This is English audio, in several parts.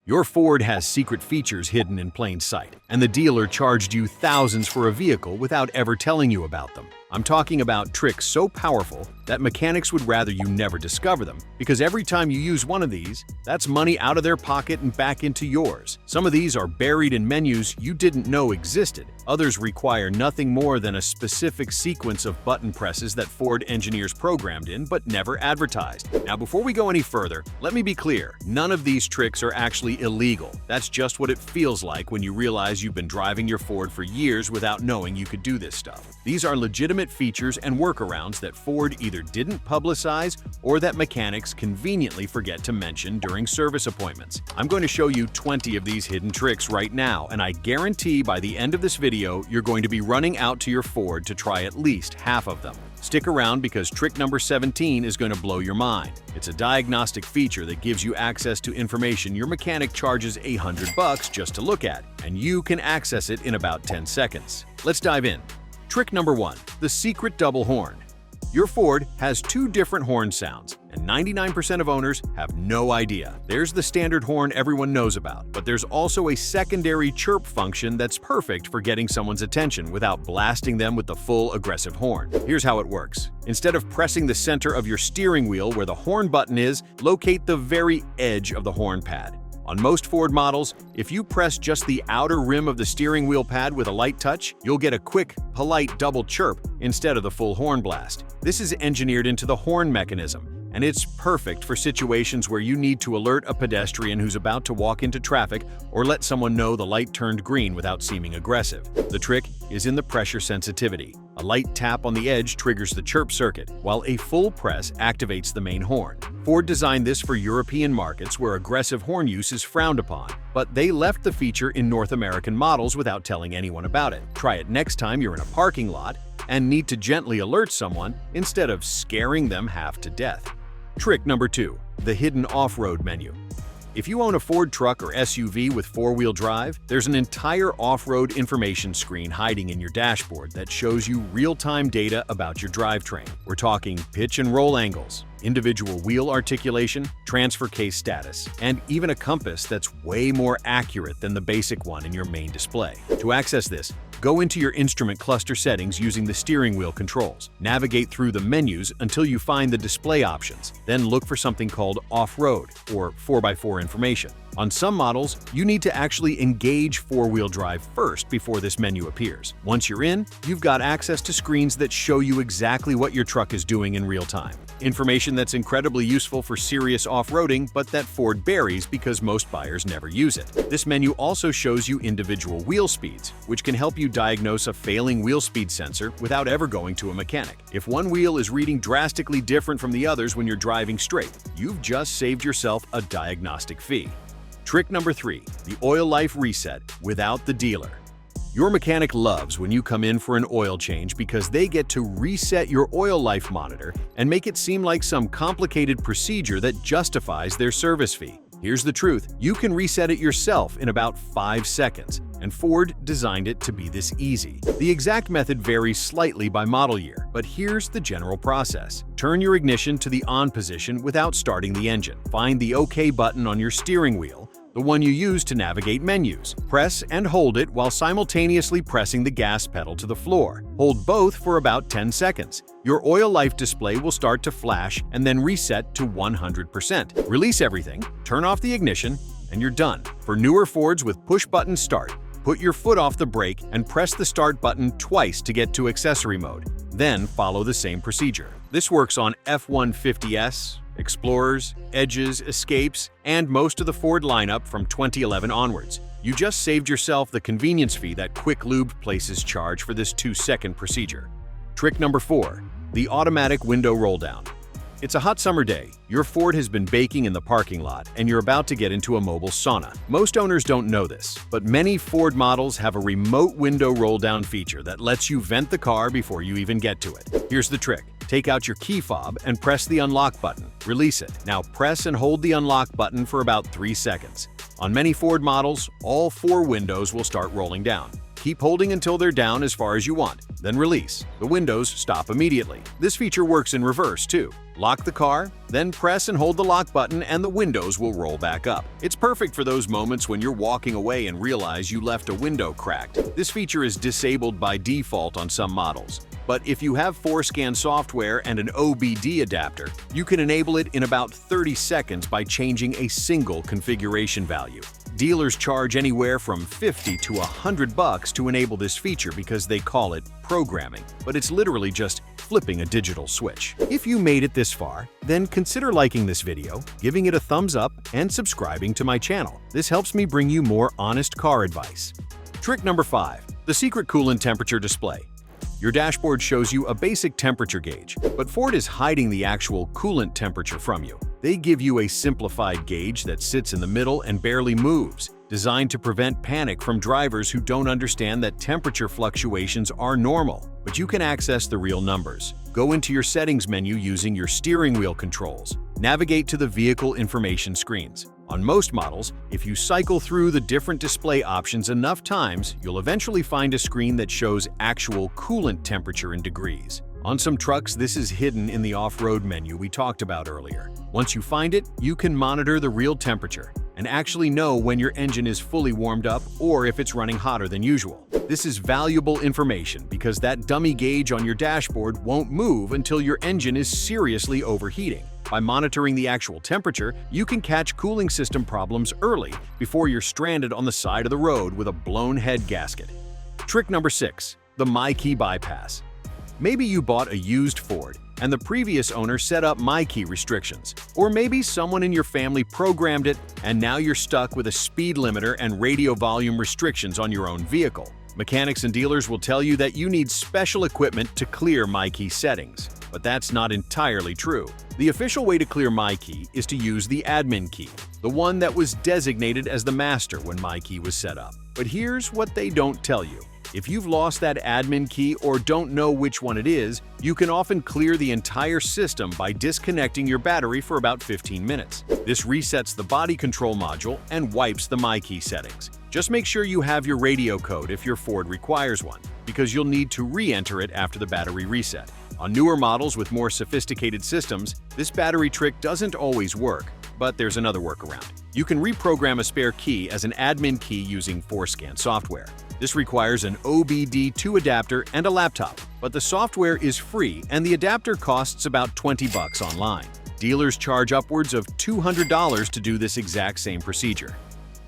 Your Ford has secret features hidden in plain sight, and the dealer charged you thousands for a vehicle without ever telling you about them. I'm talking about tricks so powerful that mechanics would rather you never discover them, because every time you use one of these, that's money out of their pocket and back into yours. Some of these are buried in menus you didn't know existed. Others require nothing more than a specific sequence of button presses that Ford engineers programmed in but never advertised. Now, before we go any further, let me be clear. None of these tricks are actually illegal. That's just what it feels like when you realize you've been driving your Ford for years without knowing you could do this stuff. These are legitimate features and workarounds that Ford either didn't publicize or that mechanics conveniently forget to mention during service appointments. I'm going to show you 20 of these hidden tricks right now, and I guarantee by the end of this video, you're going to be running out to your Ford to try at least half of them. Stick around because trick number 17 is going to blow your mind. It's a diagnostic feature that gives you access to information your mechanic charges $800 just to look at, and you can access it in about 10 seconds. Let's dive in. Trick number 1, the secret double horn. Your Ford has two different horn sounds, and 99% of owners have no idea. There's the standard horn everyone knows about, but there's also a secondary chirp function that's perfect for getting someone's attention without blasting them with the full aggressive horn. Here's how it works. Instead of pressing the center of your steering wheel where the horn button is, locate the very edge of the horn pad. On most Ford models, if you press just the outer rim of the steering wheel pad with a light touch, you'll get a quick, polite double chirp instead of the full horn blast. This is engineered into the horn mechanism, and it's perfect for situations where you need to alert a pedestrian who's about to walk into traffic or let someone know the light turned green without seeming aggressive. The trick is in the pressure sensitivity. A light tap on the edge triggers the chirp circuit, while a full press activates the main horn. Ford designed this for European markets where aggressive horn use is frowned upon, but they left the feature in North American models without telling anyone about it. Try it next time you're in a parking lot and need to gently alert someone instead of scaring them half to death. Trick number 2, the hidden off-road menu. If you own a Ford truck or SUV with four-wheel drive, there's an entire off-road information screen hiding in your dashboard that shows you real-time data about your drivetrain. We're talking pitch and roll angles, individual wheel articulation, transfer case status, and even a compass that's way more accurate than the basic one in your main display. To access this, go into your instrument cluster settings using the steering wheel controls. Navigate through the menus until you find the display options. Then look for something called off-road or 4x4 information. On some models, you need to actually engage four-wheel drive first before this menu appears. Once you're in, you've got access to screens that show you exactly what your truck is doing in real time. Information that's incredibly useful for serious off-roading, but that Ford buries because most buyers never use it. This menu also shows you individual wheel speeds, which can help you diagnose a failing wheel speed sensor without ever going to a mechanic. If one wheel is reading drastically different from the others when you're driving straight, you've just saved yourself a diagnostic fee. Trick number 3, the oil life reset without the dealer. Your mechanic loves when you come in for an oil change because they get to reset your oil life monitor and make it seem like some complicated procedure that justifies their service fee. Here's the truth, you can reset it yourself in about 5 seconds, and Ford designed it to be this easy. The exact method varies slightly by model year, but here's the general process. Turn your ignition to the on position without starting the engine. Find the OK button on your steering wheel, the one you use to navigate menus. Press and hold it while simultaneously pressing the gas pedal to the floor. Hold both for about 10 seconds. Your oil life display will start to flash and then reset to 100%. Release everything, turn off the ignition, and you're done. For newer Fords with push-button start, put your foot off the brake and press the start button twice to get to accessory mode. Then follow the same procedure. This works on F-150S, Explorers, Edges, Escapes, and most of the Ford lineup from 2011 onwards. You just saved yourself the convenience fee that Quick Lube places charge for this 2-second procedure. Trick number 4, the automatic window roll down. It's a hot summer day, your Ford has been baking in the parking lot, and you're about to get into a mobile sauna. Most owners don't know this, but many Ford models have a remote window roll-down feature that lets you vent the car before you even get to it. Here's the trick. Take out your key fob and press the unlock button. Release it. Now press and hold the unlock button for about 3 seconds. On many Ford models, all 4 windows will start rolling down. Keep holding until they're down as far as you want, then release. The windows stop immediately. This feature works in reverse too. Lock the car, then press and hold the lock button and the windows will roll back up. It's perfect for those moments when you're walking away and realize you left a window cracked. This feature is disabled by default on some models. But if you have ForeScan software and an OBD adapter, you can enable it in about 30 seconds by changing a single configuration value. Dealers charge anywhere from $50 to $100 to enable this feature because they call it programming, but it's literally just flipping a digital switch. If you made it this far, then consider liking this video, giving it a thumbs up, and subscribing to my channel. This helps me bring you more honest car advice. Trick number 5. The secret coolant temperature display. Your dashboard shows you a basic temperature gauge, but Ford is hiding the actual coolant temperature from you. They give you a simplified gauge that sits in the middle and barely moves, designed to prevent panic from drivers who don't understand that temperature fluctuations are normal. But you can access the real numbers. Go into your settings menu using your steering wheel controls. Navigate to the vehicle information screens. On most models, if you cycle through the different display options enough times, you'll eventually find a screen that shows actual coolant temperature in degrees. On some trucks, this is hidden in the off-road menu we talked about earlier. Once you find it, you can monitor the real temperature and actually know when your engine is fully warmed up or if it's running hotter than usual. This is valuable information because that dummy gauge on your dashboard won't move until your engine is seriously overheating. By monitoring the actual temperature, you can catch cooling system problems early before you're stranded on the side of the road with a blown head gasket. Trick number 6. The MyKey bypass. Maybe you bought a used Ford and the previous owner set up MyKey restrictions. Or maybe someone in your family programmed it and now you're stuck with a speed limiter and radio volume restrictions on your own vehicle. Mechanics and dealers will tell you that you need special equipment to clear MyKey settings. But that's not entirely true. The official way to clear MyKey is to use the admin key, the one that was designated as the master when MyKey was set up. But here's what they don't tell you. If you've lost that admin key or don't know which one it is, you can often clear the entire system by disconnecting your battery for about 15 minutes. This resets the body control module and wipes the MyKey settings. Just make sure you have your radio code if your Ford requires one, because you'll need to re-enter it after the battery reset. On newer models with more sophisticated systems, this battery trick doesn't always work, but there's another workaround. You can reprogram a spare key as an admin key using ForeScan software. This requires an OBD2 adapter and a laptop, but the software is free and the adapter costs about $20 online. Dealers charge upwards of $200 to do this exact same procedure.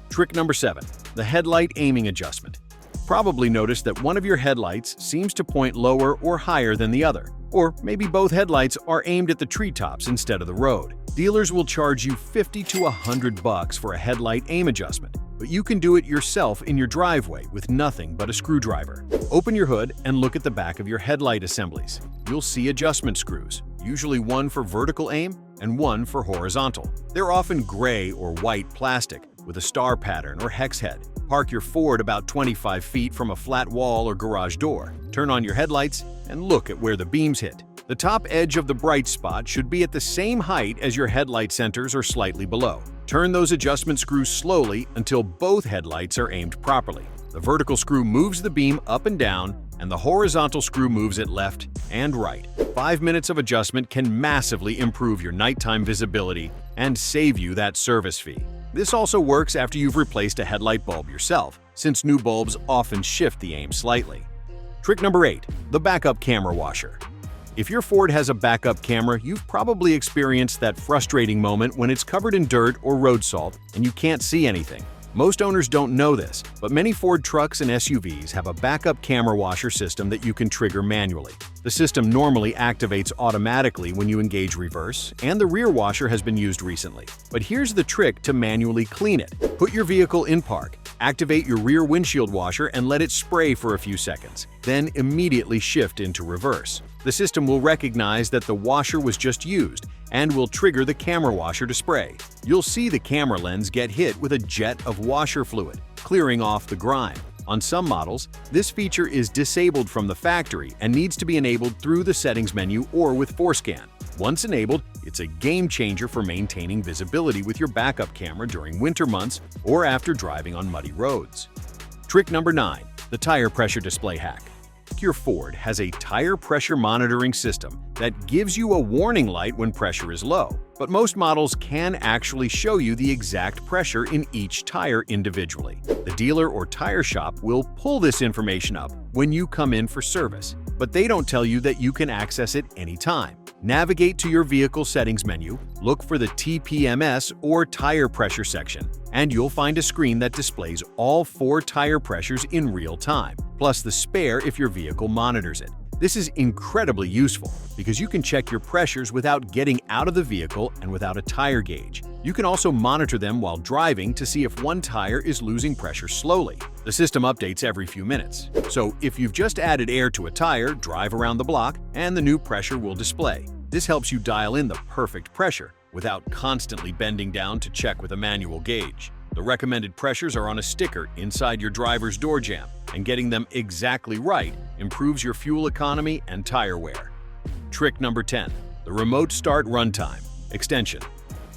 Trick number 7. The headlight aiming adjustment. Probably noticed that one of your headlights seems to point lower or higher than the other. Or maybe both headlights are aimed at the treetops instead of the road. Dealers will charge you $50 to $100 for a headlight aim adjustment, but you can do it yourself in your driveway with nothing but a screwdriver. Open your hood and look at the back of your headlight assemblies. You'll see adjustment screws, usually one for vertical aim and one for horizontal. They're often gray or white plastic with a star pattern or hex head. Park your Ford about 25 feet from a flat wall or garage door. Turn on your headlights and look at where the beams hit. The top edge of the bright spot should be at the same height as your headlight centers or slightly below. Turn those adjustment screws slowly until both headlights are aimed properly. The vertical screw moves the beam up and down, and the horizontal screw moves it left and right. 5 minutes of adjustment can massively improve your nighttime visibility and save you that service fee. This also works after you've replaced a headlight bulb yourself, since new bulbs often shift the aim slightly. Trick number 8. The backup camera washer. If your Ford has a backup camera, you've probably experienced that frustrating moment when it's covered in dirt or road salt and you can't see anything. Most owners don't know this, but many Ford trucks and SUVs have a backup camera washer system that you can trigger manually. The system normally activates automatically when you engage reverse, and the rear washer has been used recently. But here's the trick to manually clean it. Put your vehicle in park, activate your rear windshield washer and let it spray for a few seconds, then immediately shift into reverse. The system will recognize that the washer was just used and will trigger the camera washer to spray. You'll see the camera lens get hit with a jet of washer fluid, clearing off the grime. On some models, this feature is disabled from the factory and needs to be enabled through the settings menu or with ForeScan. Once enabled, it's a game changer for maintaining visibility with your backup camera during winter months or after driving on muddy roads. Trick number 9. The tire pressure display hack. Your Ford has a tire pressure monitoring system that gives you a warning light when pressure is low, but most models can actually show you the exact pressure in each tire individually. The dealer or tire shop will pull this information up when you come in for service, but they don't tell you that you can access it anytime. Navigate to your vehicle settings menu, look for the TPMS or tire pressure section, and you'll find a screen that displays all 4 tire pressures in real time, plus the spare if your vehicle monitors it. This is incredibly useful because you can check your pressures without getting out of the vehicle and without a tire gauge. You can also monitor them while driving to see if one tire is losing pressure slowly. The system updates every few minutes. So if you've just added air to a tire, drive around the block and the new pressure will display. This helps you dial in the perfect pressure without constantly bending down to check with a manual gauge. The recommended pressures are on a sticker inside your driver's door jamb, and getting them exactly right improves your fuel economy and tire wear. Trick number 10. The remote start runtime extension.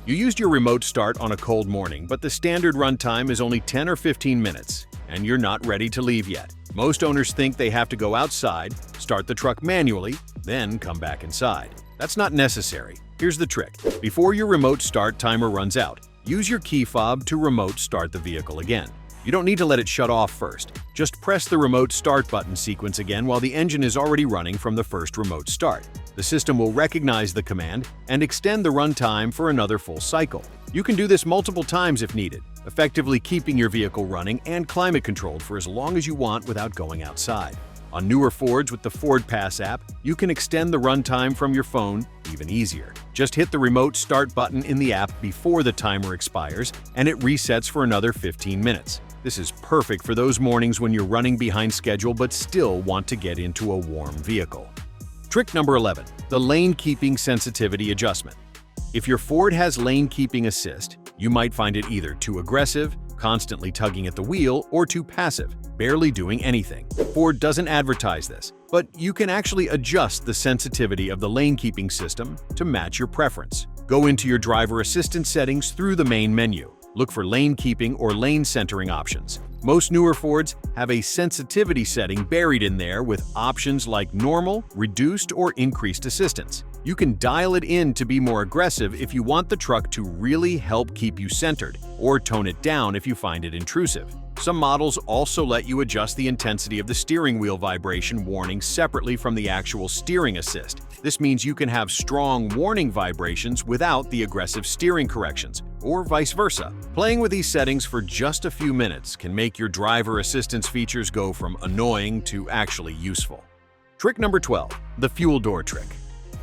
You used your remote start on a cold morning, but the standard runtime is only 10 or 15 minutes, and you're not ready to leave yet. Most owners think they have to go outside, start the truck manually, then come back inside. That's not necessary. Here's the trick. Before your remote start timer runs out, use your key fob to remote start the vehicle again. You don't need to let it shut off first. Just press the remote start button sequence again while the engine is already running from the first remote start. The system will recognize the command and extend the runtime for another full cycle. You can do this multiple times if needed, effectively keeping your vehicle running and climate controlled for as long as you want without going outside. On newer Fords with the Ford Pass app, you can extend the runtime from your phone even easier. Just hit the remote start button in the app before the timer expires, and it resets for another 15 minutes. This is perfect for those mornings when you're running behind schedule but still want to get into a warm vehicle. Trick number 11. The lane keeping sensitivity adjustment. If your Ford has lane keeping assist, you might find it either too aggressive, constantly tugging at the wheel, or too passive, barely doing anything. Ford doesn't advertise this, but you can actually adjust the sensitivity of the lane keeping system to match your preference. Go into your driver assistance settings through the main menu. Look for lane keeping or lane centering options. Most newer Fords have a sensitivity setting buried in there with options like normal, reduced, or increased assistance. You can dial it in to be more aggressive if you want the truck to really help keep you centered, or tone it down if you find it intrusive. Some models also let you adjust the intensity of the steering wheel vibration warning separately from the actual steering assist. This means you can have strong warning vibrations without the aggressive steering corrections, or vice versa. Playing with these settings for just a few minutes can make your driver assistance features go from annoying to actually useful. Trick number 12. The fuel door trick.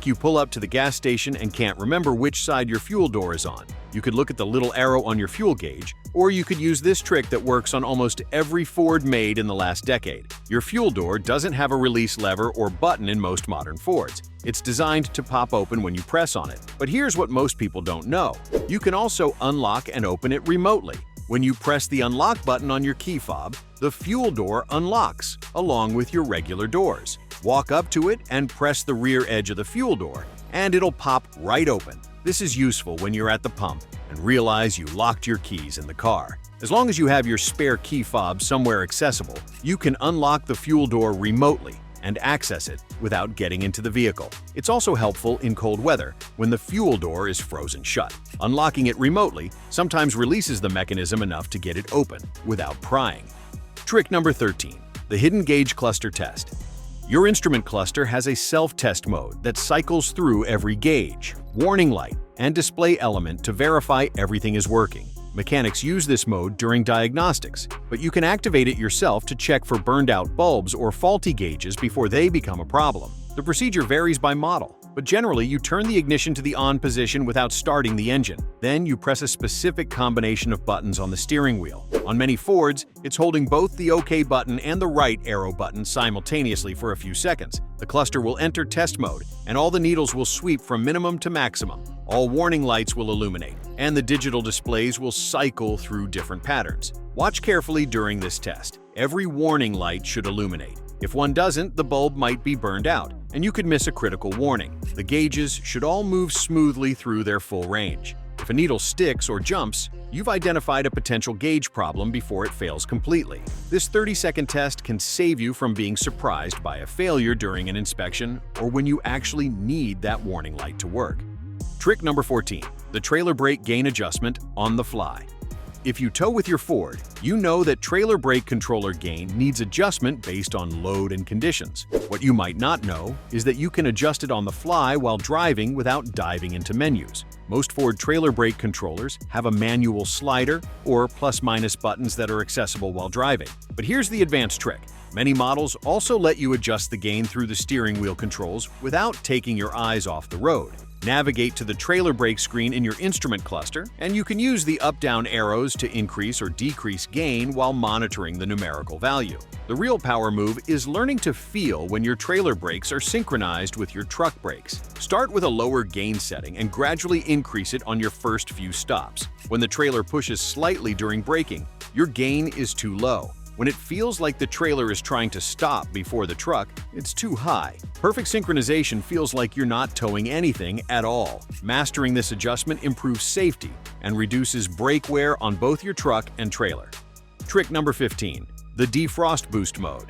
You pull up to the gas station and can't remember which side your fuel door is on. You could look at the little arrow on your fuel gauge, or you could use this trick that works on almost every Ford made in the last decade. Your fuel door doesn't have a release lever or button in most modern Fords. It's designed to pop open when you press on it. But here's what most people don't know. You can also unlock and open it remotely. When you press the unlock button on your key fob, the fuel door unlocks, along with your regular doors. Walk up to it and press the rear edge of the fuel door, and it'll pop right open. This is useful when you're at the pump and realize you locked your keys in the car. As long as you have your spare key fob somewhere accessible, you can unlock the fuel door remotely and access it without getting into the vehicle. It's also helpful in cold weather when the fuel door is frozen shut. Unlocking it remotely sometimes releases the mechanism enough to get it open without prying. Trick number 13. The hidden gauge cluster test. Your instrument cluster has a self-test mode that cycles through every gauge, warning light, and display element to verify everything is working. Mechanics use this mode during diagnostics, but you can activate it yourself to check for burned-out bulbs or faulty gauges before they become a problem. The procedure varies by model, but generally you turn the ignition to the on position without starting the engine. Then you press a specific combination of buttons on the steering wheel. On many Fords, it's holding both the OK button and the right arrow button simultaneously for a few seconds. The cluster will enter test mode, and all the needles will sweep from minimum to maximum. All warning lights will illuminate, and the digital displays will cycle through different patterns. Watch carefully during this test. Every warning light should illuminate. If one doesn't, the bulb might be burned out, and you could miss a critical warning. The gauges should all move smoothly through their full range. If a needle sticks or jumps, you've identified a potential gauge problem before it fails completely. This 30-second test can save you from being surprised by a failure during an inspection or when you actually need that warning light to work. Trick number 14, the trailer brake gain adjustment on the fly. If you tow with your Ford, you know that trailer brake controller gain needs adjustment based on load and conditions. What you might not know is that you can adjust it on the fly while driving without diving into menus. Most Ford trailer brake controllers have a manual slider or plus-minus buttons that are accessible while driving. But here's the advanced trick. Many models also let you adjust the gain through the steering wheel controls without taking your eyes off the road. Navigate to the trailer brake screen in your instrument cluster, and you can use the up-down arrows to increase or decrease gain while monitoring the numerical value. The real power move is learning to feel when your trailer brakes are synchronized with your truck brakes. Start with a lower gain setting and gradually increase it on your first few stops. When the trailer pushes slightly during braking, your gain is too low. When it feels like the trailer is trying to stop before the truck, it's too high. Perfect synchronization feels like you're not towing anything at all. Mastering this adjustment improves safety and reduces brake wear on both your truck and trailer. Trick number 15, the defrost boost mode.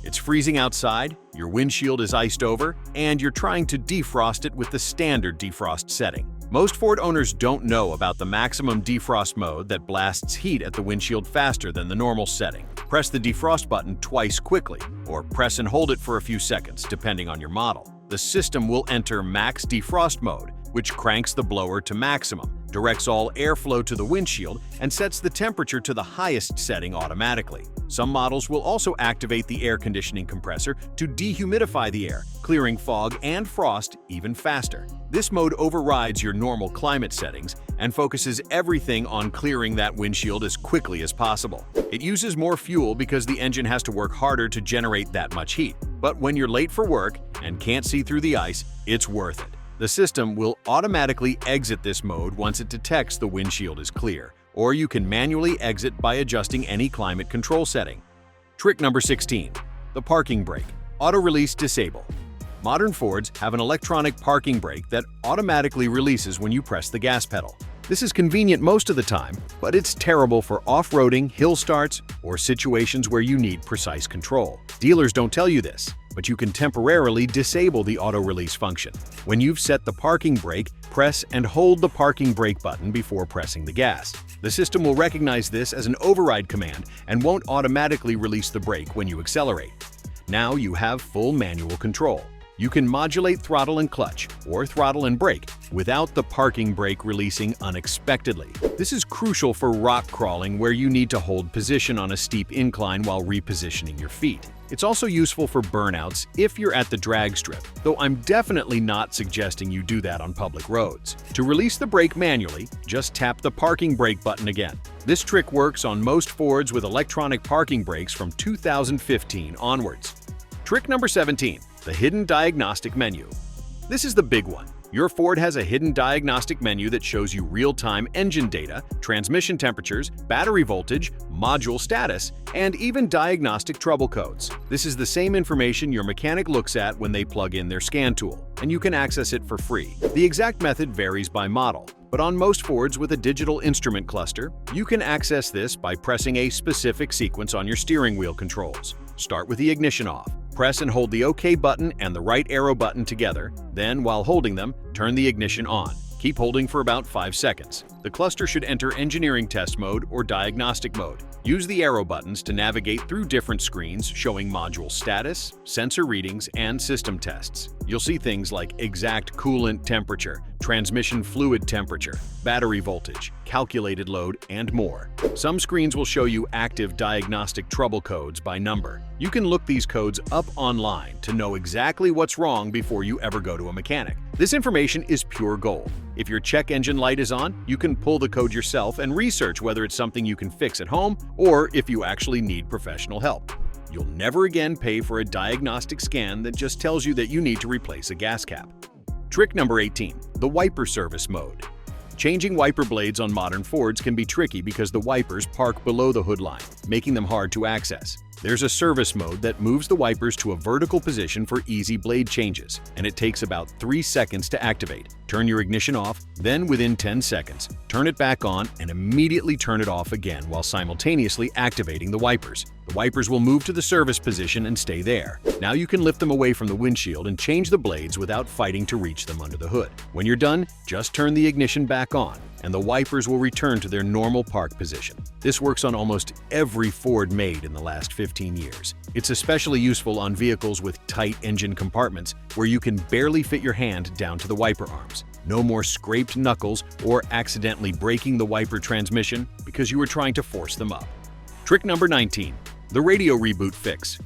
It's freezing outside, your windshield is iced over, and you're trying to defrost it with the standard defrost setting. Most Ford owners don't know about the maximum defrost mode that blasts heat at the windshield faster than the normal setting. Press the defrost button twice quickly, or press and hold it for a few seconds, depending on your model. The system will enter max defrost mode, which cranks the blower to maximum, directs all airflow to the windshield, and sets the temperature to the highest setting automatically. Some models will also activate the air conditioning compressor to dehumidify the air, clearing fog and frost even faster. This mode overrides your normal climate settings and focuses everything on clearing that windshield as quickly as possible. It uses more fuel because the engine has to work harder to generate that much heat. But when you're late for work and can't see through the ice, it's worth it. The system will automatically exit this mode once it detects the windshield is clear, or you can manually exit by adjusting any climate control setting. Trick number 16, the parking brake. Auto-release disable. Modern Fords have an electronic parking brake that automatically releases when you press the gas pedal. This is convenient most of the time, but it's terrible for off-roading, hill starts, or situations where you need precise control. Dealers don't tell you this, but you can temporarily disable the auto-release function. When you've set the parking brake, press and hold the parking brake button before pressing the gas. The system will recognize this as an override command and won't automatically release the brake when you accelerate. Now you have full manual control. You can modulate throttle and clutch, or throttle and brake, without the parking brake releasing unexpectedly. This is crucial for rock crawling where you need to hold position on a steep incline while repositioning your feet. It's also useful for burnouts if you're at the drag strip, though I'm definitely not suggesting you do that on public roads. To release the brake manually, just tap the parking brake button again. This trick works on most Fords with electronic parking brakes from 2015 onwards. Trick number 17. The hidden diagnostic menu. This is the big one. Your Ford has a hidden diagnostic menu that shows you real-time engine data, transmission temperatures, battery voltage, module status, and even diagnostic trouble codes. This is the same information your mechanic looks at when they plug in their scan tool, and you can access it for free. The exact method varies by model, but on most Fords with a digital instrument cluster, you can access this by pressing a specific sequence on your steering wheel controls. Start with the ignition off. Press and hold the OK button and the right arrow button together, then, while holding them, turn the ignition on. Keep holding for about 5 seconds. The cluster should enter engineering test mode or diagnostic mode. Use the arrow buttons to navigate through different screens showing module status, sensor readings, and system tests. You'll see things like exact coolant temperature, transmission fluid temperature, battery voltage, calculated load, and more. Some screens will show you active diagnostic trouble codes by number. You can look these codes up online to know exactly what's wrong before you ever go to a mechanic. This information is pure gold. If your check engine light is on, you can pull the code yourself and research whether it's something you can fix at home or if you actually need professional help. You'll never again pay for a diagnostic scan that just tells you that you need to replace a gas cap. Trick number 18, the wiper service mode. Changing wiper blades on modern Fords can be tricky because the wipers park below the hood line, making them hard to access. There's a service mode that moves the wipers to a vertical position for easy blade changes, and it takes about 3 seconds to activate. Turn your ignition off, then within 10 seconds, turn it back on and immediately turn it off again while simultaneously activating the wipers. The wipers will move to the service position and stay there. Now you can lift them away from the windshield and change the blades without fighting to reach them under the hood. When you're done, just turn the ignition back on, and the wipers will return to their normal park position. This works on almost every Ford made in the last 15 years. It's especially useful on vehicles with tight engine compartments where you can barely fit your hand down to the wiper arms. No more scraped knuckles or accidentally breaking the wiper transmission because you were trying to force them up. Trick number 19. The radio reboot fix.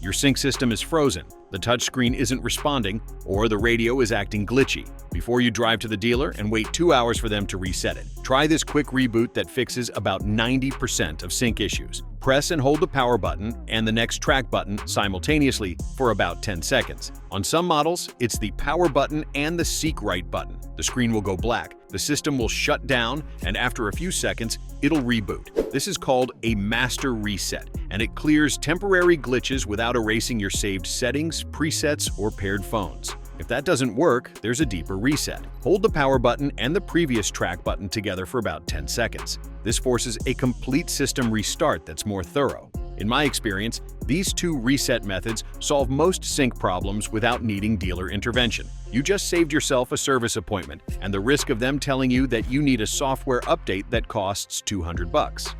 Your sync system is frozen, the touchscreen isn't responding, or the radio is acting glitchy. Before you drive to the dealer and wait 2 hours for them to reset it, try this quick reboot that fixes about 90% of sync issues. Press and hold the power button and the next track button simultaneously for about 10 seconds. On some models, it's the power button and the seek right button. The screen will go black, the system will shut down, and after a few seconds, it'll reboot. This is called a master reset, and it clears temporary glitches without erasing your saved settings, presets, or paired phones. If that doesn't work, there's a deeper reset. Hold the power button and the previous track button together for about 10 seconds. This forces a complete system restart that's more thorough. In my experience, these two reset methods solve most sync problems without needing dealer intervention. You just saved yourself a service appointment and the risk of them telling you that you need a software update that costs $200.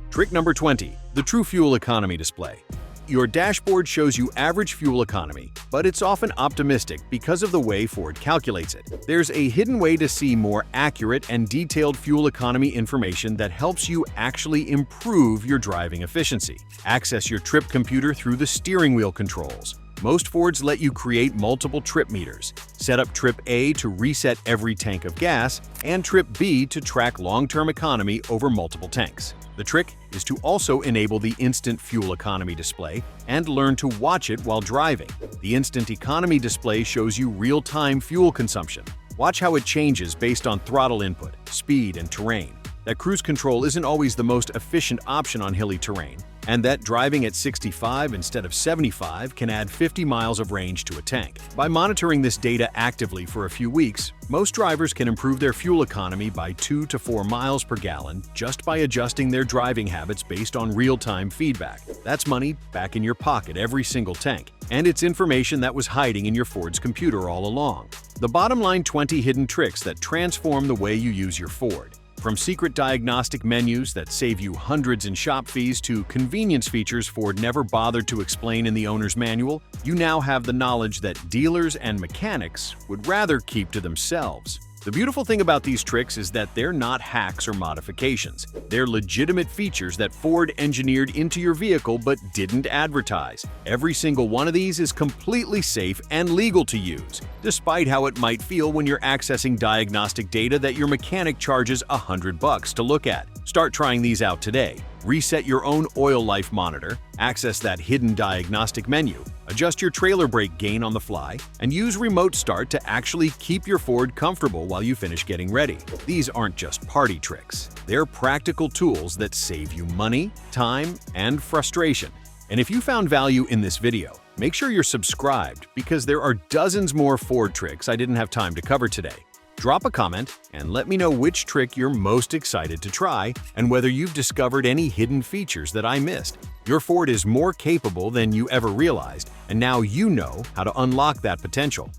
Trick number 20. The True Fuel Economy Display. Your dashboard shows you average fuel economy, but it's often optimistic because of the way Ford calculates it. There's a hidden way to see more accurate and detailed fuel economy information that helps you actually improve your driving efficiency. Access your trip computer through the steering wheel controls. Most Fords let you create multiple trip meters. Set up trip A to reset every tank of gas, and trip B to track long-term economy over multiple tanks. The trick is to also enable the Instant Fuel Economy display and learn to watch it while driving. The Instant Economy display shows you real-time fuel consumption. Watch how it changes based on throttle input, speed, and terrain. That cruise control isn't always the most efficient option on hilly terrain, and that driving at 65 instead of 75 can add 50 miles of range to a tank. By monitoring this data actively for a few weeks, most drivers can improve their fuel economy by 2 to 4 miles per gallon just by adjusting their driving habits based on real-time feedback. That's money back in your pocket every single tank, and it's information that was hiding in your Ford's computer all along. The bottom line: 20 hidden tricks that transform the way you use your Ford. From secret diagnostic menus that save you hundreds in shop fees to convenience features Ford never bothered to explain in the owner's manual, you now have the knowledge that dealers and mechanics would rather keep to themselves. The beautiful thing about these tricks is that they're not hacks or modifications. They're legitimate features that Ford engineered into your vehicle but didn't advertise. Every single one of these is completely safe and legal to use, despite how it might feel when you're accessing diagnostic data that your mechanic charges $100 to look at. Start trying these out today. Reset your own oil life monitor, access that hidden diagnostic menu, adjust your trailer brake gain on the fly, and use remote start to actually keep your Ford comfortable while you finish getting ready. These aren't just party tricks. They're practical tools that save you money, time, and frustration. And if you found value in this video, make sure you're subscribed because there are dozens more Ford tricks I didn't have time to cover today. Drop a comment and let me know which trick you're most excited to try and whether you've discovered any hidden features that I missed. Your Ford is more capable than you ever realized, and now you know how to unlock that potential.